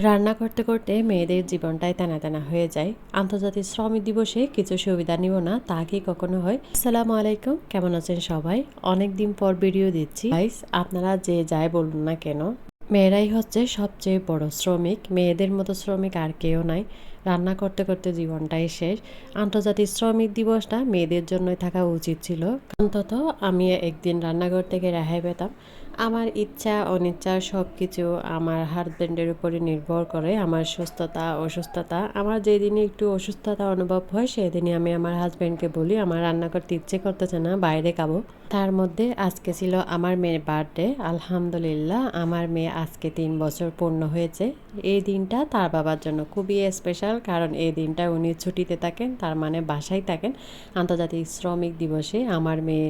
রান্না করতে করতে মেয়েদের জীবনটাই টানা টানা হয়ে যায়। আন্তর্জাতিক শ্রমিক দিবসে কিছু সুবিধা নিব না তা কি কখনো হয়? আসসালামু আলাইকুম, কেমন আছেন সবাই? অনেক দিন পর ভিডিও দিচ্ছি। গাইস, আপনারা যে যাই বলুন না কেন, মেয়েরাই হচ্ছে সবচেয়ে বড় শ্রমিক। মেয়েদের মতো শ্রমিক আর কেউ নাই। রান্না করতে করতে জীবনটাই শেষ। আন্তর্জাতিক শ্রমিক দিবসটা মেয়েদের জন্যই থাকা উচিত ছিল। অন্তত আমি একদিন রান্নাঘর থেকে রেহাই পেতাম। আমার ইচ্ছা অনিচ্ছা সব কিছু আমার হাজব্যান্ডের উপরে নির্ভর করে। আমার সুস্থতা অসুস্থতা, আমার যেদিনই একটু অসুস্থতা অনুভব হয় সেদিনই আমি আমার হাজব্যান্ডকে বলি আমার রান্না করতে ইচ্ছে করতেছে না, বাইরে খাবো। তার মধ্যে আজকে ছিল আমার মেয়ের বার্থডে। আলহামদুলিল্লাহ, আমার মেয়ে আজকে 3 বছর পূর্ণ হয়েছে। এই দিনটা তার বাবার জন্য খুবই স্পেশাল, কারণ এই দিনটা উনি ছুটিতে থাকেন, তার মানে বাসায় থাকেন। আন্তর্জাতিক শ্রমিক দিবসে আমার মেয়ে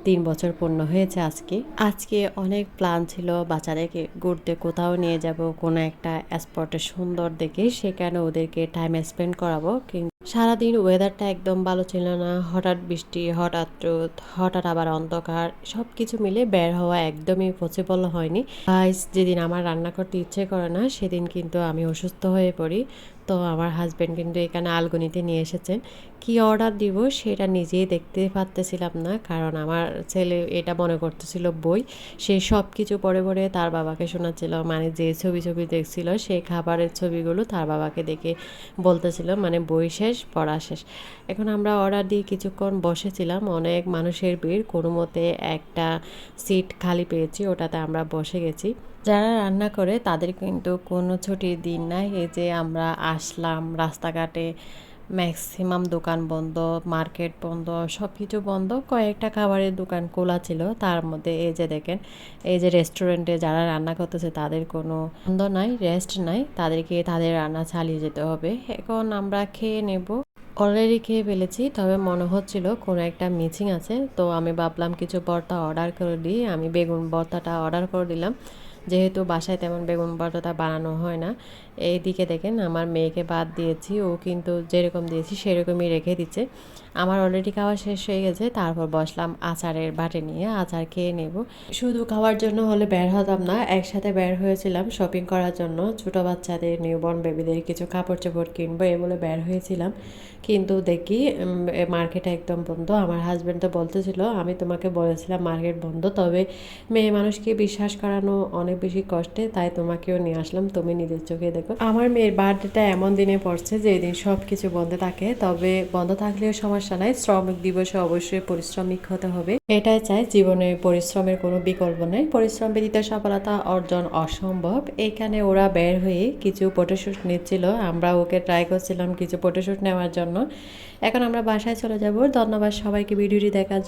3 বছর পূর্ণ হয়েছে আজকে। আজকে অনেক প্ল্যান ছিল বাচ্চাদেরকে ঘুরতে কোথাও নিয়ে যাব, কোনো একটা স্পটে সুন্দর দেখে সেখানে ওদেরকে টাইম স্পেন্ড করাবো। কিন্তু সারাদিন ওয়েদারটা একদম ভালো ছিল না। হঠাৎ বৃষ্টি, হঠাৎ রোদ, হঠাৎ আবার অন্ধকার, সব কিছু মিলে বের হওয়া একদমই পসিবল হয়নি। গাইস, যেদিন আমার রান্না করতে ইচ্ছে করে না সেদিন কিন্তু আমি অসুস্থ হয়ে পড়ি। তো আমার হাজব্যান্ড কিন্তু এখানে আলগনিতে নিয়ে এসেছেন। কি অর্ডার দিব সেটা নিজেই দেখতে পারতেছিলাম না, কারণ আমার ছেলে এটা মনে করতেছিল বই। সে সব কিছু পড়ে পড়ে তার বাবাকে শোনাচ্ছিল, মানে যে ছবি ছবি দেখছিল সেই খাবারের ছবিগুলো তার বাবাকে দেখে বলতেছিল, মানে বই শেষ পড়া শেষ। এখন আমরা অর্ডার দিয়ে কিছুক্ষণ বসেছিলাম, অনেক মানুষের ভিড়, কোনো মতে একটা সিট খালি পেয়েছি, ওটাতে আমরা বসে গেছি। যারা রান্না করে তাদের কিন্তু কোনো ছুটির দিন নাই। এই যে আমরা আসলাম, রাস্তাঘাটে ম্যাক্সিমাম দোকান বন্ধ, মার্কেট বন্ধ, সব কিছু বন্ধ। কয়েকটা খাবারের দোকান খোলা ছিল, তার মধ্যে এই যে দেখেন, এই যে রেস্টুরেন্টে যারা রান্না করতেছে তাদের কোনো বন্ধ নাই, রেস্ট নাই, তাদেরকে তাদের রান্না চালিয়ে যেতে হবে। এখন আমরা খেয়ে নেব। অলরেডি খেয়ে ফেলেছি, তবে মনে হচ্ছিল কোনো একটা মিসিং আছে, তো আমি ভাবলাম কিছু ভর্তা অর্ডার করে দিই। আমি বেগুন ভর্তাটা অর্ডার করে দিলাম, যেহেতু বাসায় তেমন বেগুন ভর্তাটা বানানো হয় না। এইদিকে দেখেন আমার মেয়েকে বাদ দিয়েছি, ও কিন্তু যেরকম দিয়েছি সেরকমই রেখে দিচ্ছে। আমার অলরেডি খাওয়া শেষ হয়ে গেছে, তারপর বসলাম আচারের বাটি নিয়ে, আচার খেয়ে নেব। শুধু খাওয়ার জন্য হলে বের হতাম না, একসাথে বের হয়েছিলাম শপিং করার জন্য। ছোটো বাচ্চাদের, নিউবর্ন বেবিদের কিছু কাপড় চোপড় কিনবো এ বলে বের হয়েছিলাম, কিন্তু দেখি মার্কেট একদম বন্ধ। আমার হাজব্যান্ড তো বলতেছিল আমি তোমাকে বলেছিলাম মার্কেট বন্ধ, তবে মেয়ে মানুষকে বিশ্বাস করানো অনেক বেশি কষ্টে, তাই তোমাকেও নিয়ে আসলাম, তুমি নিজের চোখে দেখো। আমার মেয়ের বার্থডেটা এমন দিনে পড়ছে যে এই দিন সব কিছু বন্ধ থাকে, তবে বন্ধ থাকলেও সমস্যা নাই, শ্রমিক দিবসে অবশ্যই পরিশ্রমিক হতে হবে। এটাই চাই জীবনে, পরিশ্রমের কোনো বিকল্প নেই। পরিশ্রম ব্যতীত সফলতা অর্জন অসম্ভব। এখানে ওরা বের হয়ে কিছু ফটোশ্যুট নিচ্ছিল, আমরা ওকে ট্রাই করছিলাম কিছু ফটোশ্যুট নেওয়ার জন্য। এখন আমরা বাসায় চলে যাব। ধন্যবাদ সবাইকে ভিডিওটি দেখার জন্য।